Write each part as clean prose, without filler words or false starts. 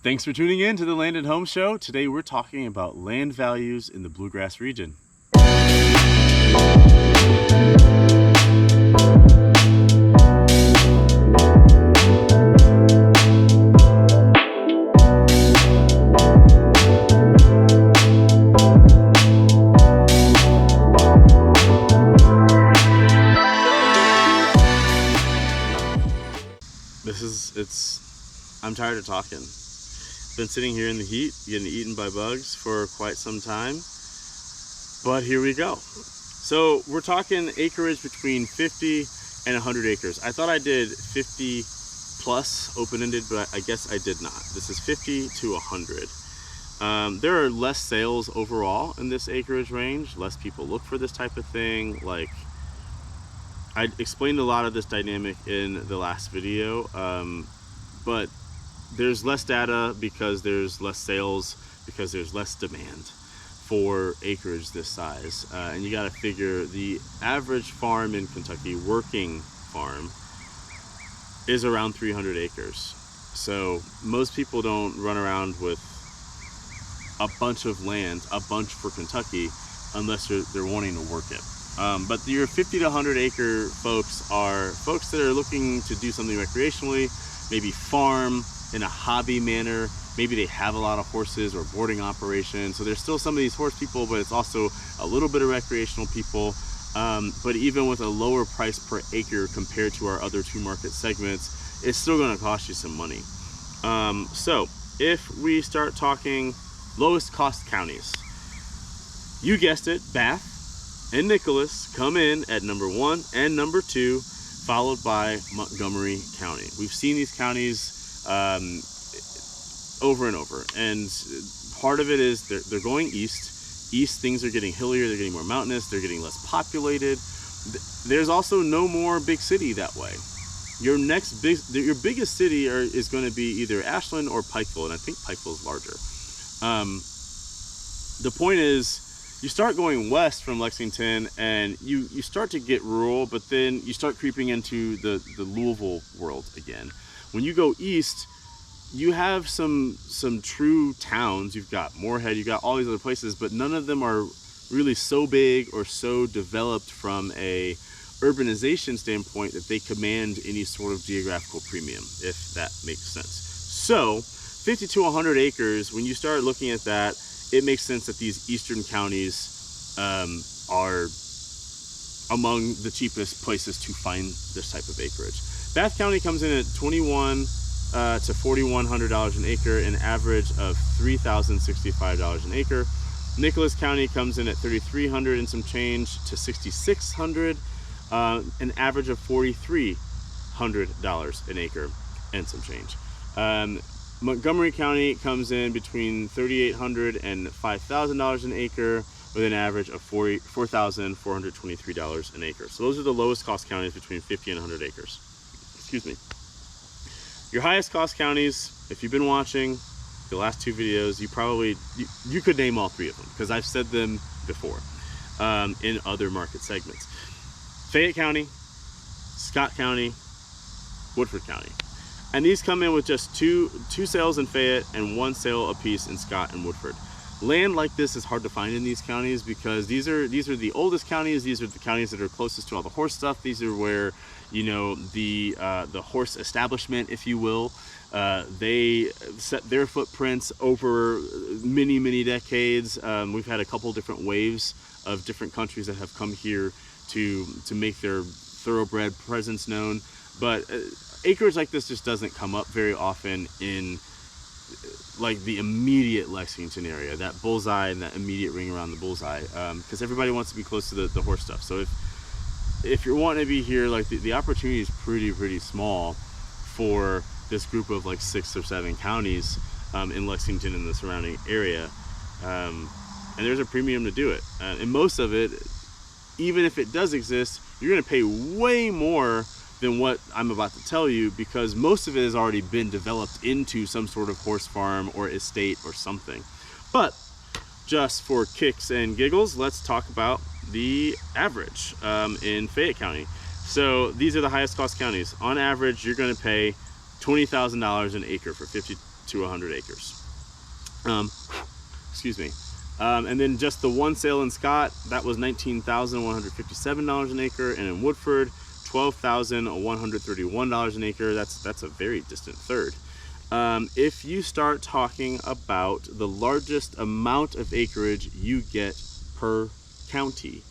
Thanks for tuning in to the Land and Home Show. Today we're talking about land values in the Bluegrass region. I'm tired of talking. Been sitting here in the heat, getting eaten by bugs for quite some time, but here we go. So we're talking acreage between 50 and 100 acres. I thought I did 50 plus open-ended, but I guess I did not. This is 50 to 100. There are less sales overall in this acreage range. Less people look for this type of thing. Like, I explained a lot of this dynamic in the last video, but there's less data because there's less sales, because there's less demand for acreage this size. And you got to figure the average farm in Kentucky, working farm, is around 300 acres. So most people don't run around with a bunch of land, a bunch for Kentucky, unless they're wanting to work it. But your 50 to 100 acre folks are folks that are looking to do something recreationally, maybe farm in a hobby manner. Maybe they have a lot of horses or boarding operations. So there's still some of these horse people, but it's also a little bit of recreational people. But even with a lower price per acre compared to our other two market segments, it's still gonna cost you some money. So if we start talking lowest cost counties, you guessed it, Bath and Nicholas come in at number 1 and number 2, followed by Montgomery County. We've seen these counties over and over, and part of it is they're going east. Things are getting hillier, they're getting more mountainous, they're getting less populated. There's also no more big city that way. Your biggest city is going to be either Ashland or Pikeville, and I think Pikeville is larger. The point is, you start going west from Lexington and you start to get rural, but then you start creeping into the Louisville world again. When you go east, you have some true towns. You've got Moorhead, you've got all these other places, but none of them are really so big or so developed from a urbanization standpoint that they command any sort of geographical premium, if that makes sense. So 50 to 100 acres, when you start looking at that, it makes sense that these eastern counties are among the cheapest places to find this type of acreage. Bath County comes in at $2,100 to $4,100 an acre, an average of $3,065 an acre. Nicholas County comes in at $3,300 and some change to $6,600, an average of $4,300 an acre and some change. Montgomery County comes in between $3,800 and $5,000 an acre, with an average of $4,423 an acre. So those are the lowest cost counties between 50 and 100 acres. Excuse me. Your highest cost counties, if you've been watching the last two videos, you could name all three of them, because I've said them before in other market segments. Fayette County, Scott County, Woodford County. And these come in with just two sales in Fayette and 1 sale apiece in Scott and Woodford. Land like this is hard to find in these counties because these are the oldest counties. These are the counties that are closest to all the horse stuff. These are where, you know, the horse establishment, if you will, they set their footprints over many decades. We've had a couple different waves of different countries that have come here to make their thoroughbred presence known, but acreage like this just doesn't come up very often in like the immediate Lexington area, that bullseye and that immediate ring around the bullseye, because everybody wants to be close to the horse stuff. So if you're wanting to be here, like the opportunity is pretty small for this group of like 6 or 7 counties in Lexington and the surrounding area, and there's a premium to do it. And most of it, even if it does exist, you're going to pay way more than what I'm about to tell you, because most of it has already been developed into some sort of horse farm or estate or something. But just for kicks and giggles, let's talk about the average in Fayette County. So these are the highest cost counties. On average, you're going to pay $20,000 an acre for 50 to 100 acres. Excuse me. And then just the one sale in Scott, that was $19,157 an acre, and in Woodford, $12,131 an acre. That's a very distant third. If you start talking about the largest amount of acreage you get per county,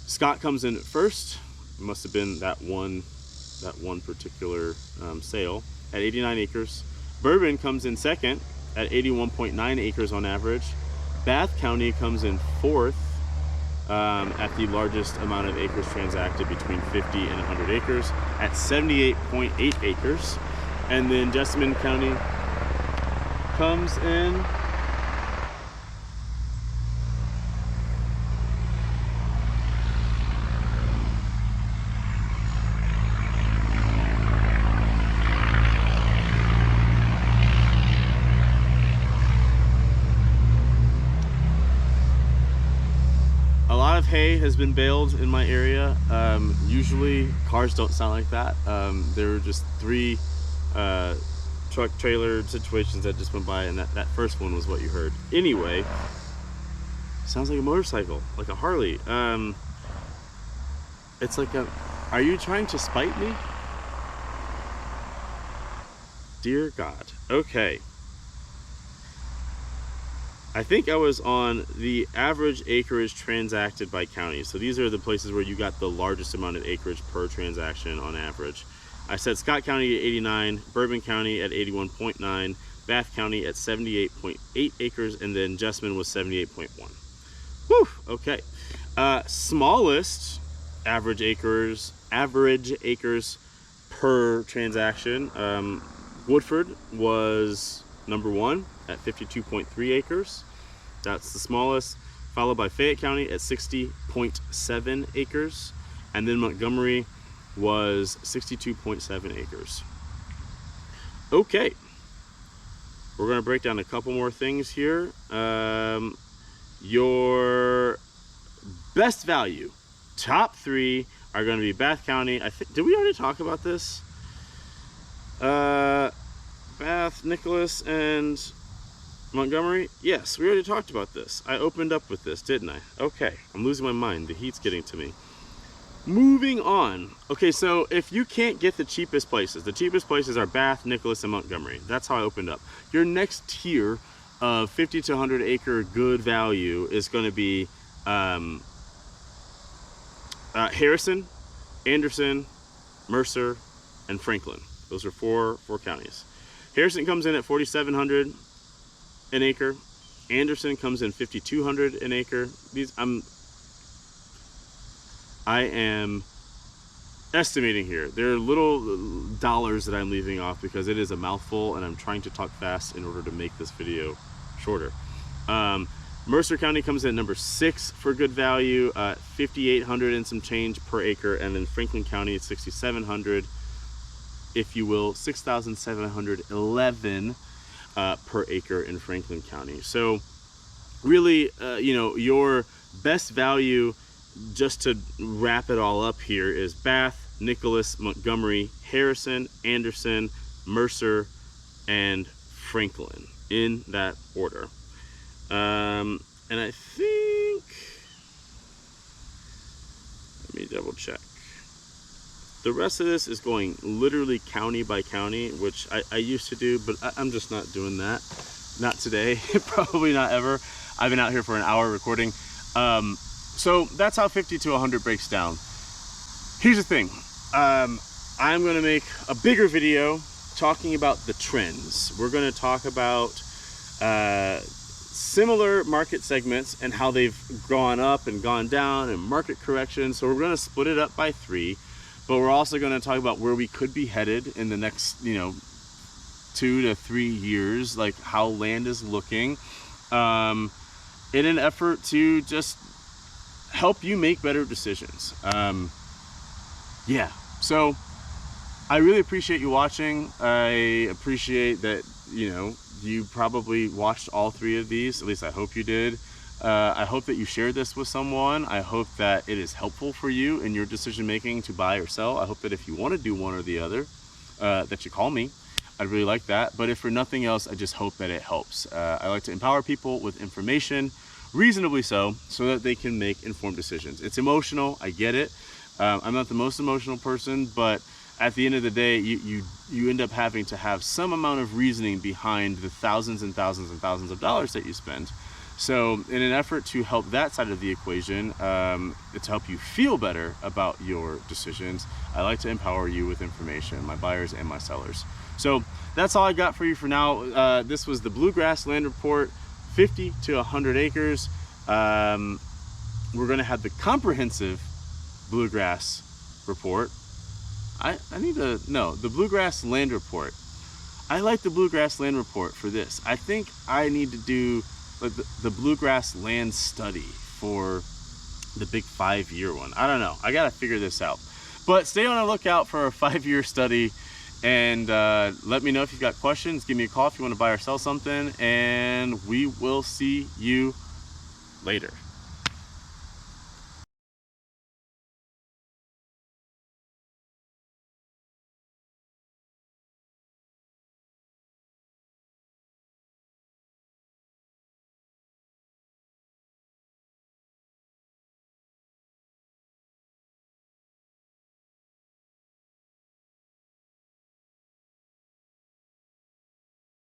Scott comes in first. It must have been that one particular sale at 89 acres. Bourbon comes in second at 81.9 acres on average. Bath County comes in fourth at the largest amount of acres transacted between 50 and 100 acres at 78.8 acres. And then Jessamine County comes in hay has been baled in my area. Usually cars don't sound like that. There were just 3 truck trailer situations that just went by, and that first one was what you heard. Anyway, sounds like a motorcycle, like a Harley. It's like are you trying to spite me? Dear God. Okay. I think I was on the average acreage transacted by county. So these are the places where you got the largest amount of acreage per transaction on average. I said Scott County at 89, Bourbon County at 81.9, Bath County at 78.8 acres, and then Jessamine was 78.1. Whew, okay. Smallest average acres per transaction. Woodford was number 1 at 52.3 acres. That's the smallest, followed by Fayette County at 60.7 acres, and then Montgomery was 62.7 acres. Okay, we're going to break down a couple more things here. Your best value, top 3 are going to be Bath County. Did we already talk about this? Bath, Nicholas, and Montgomery? Yes, we already talked about this. I opened up with this, didn't I? Okay, I'm losing my mind. The heat's getting to me. Moving on. Okay, so if you can't get the cheapest places are Bath, Nicholas, and Montgomery. That's how I opened up. Your next tier of 50 to 100 acre good value is going to be Harrison, Anderson, Mercer, and Franklin. Those are four counties. Harrison comes in at 4,700 an acre. Anderson comes in 5,200 an acre. I am estimating here. There are little dollars that I'm leaving off because it is a mouthful and I'm trying to talk fast in order to make this video shorter. Mercer County comes in at number 6 for good value, 5,800 and some change per acre, and then Franklin County at 6,700, if you will, 6,711 per acre in Franklin County. So really, your best value, just to wrap it all up here, is Bath, Nicholas, Montgomery, Harrison, Anderson, Mercer, and Franklin, in that order. And I think, let me double check. The rest of this is going literally county by county, which I used to do, but I'm just not doing that. Not today, probably not ever. I've been out here for an hour recording. So that's how 50 to 100 breaks down. Here's the thing. I'm gonna make a bigger video talking about the trends. We're gonna talk about similar market segments and how they've gone up and gone down and market correction. So we're gonna split it up by 3. But we're also going to talk about where we could be headed in the next, 2 to 3 years, like how land is looking, in an effort to just help you make better decisions. Yeah, so I really appreciate you watching. I appreciate that, you probably watched all 3 of these. At least I hope you did. I hope that you shared this with someone. I hope that it is helpful for you in your decision making to buy or sell. I hope that if you want to do one or the other, that you call me. I'd really like that. But if for nothing else, I just hope that it helps. I like to empower people with information, reasonably so that they can make informed decisions. It's emotional, I get it. I'm not the most emotional person, but at the end of the day, you end up having to have some amount of reasoning behind the thousands and thousands and thousands of dollars that you spend. So in an effort to help that side of the equation, to help you feel better about your decisions, I like to empower you with information, my buyers and my sellers. So that's all I got for you for now. This was the Bluegrass Land Report, 50 to 100 acres. We're gonna have the comprehensive Bluegrass Report. I need to know the Bluegrass Land Report. I like the Bluegrass Land Report for this. I think I need to do like the Bluegrass Land Study for the big 5-year one. I don't know. I gotta figure this out. But stay on the lookout for a 5-year study, and let me know if you've got questions. Give me a call if you want to buy or sell something, and we will see you later.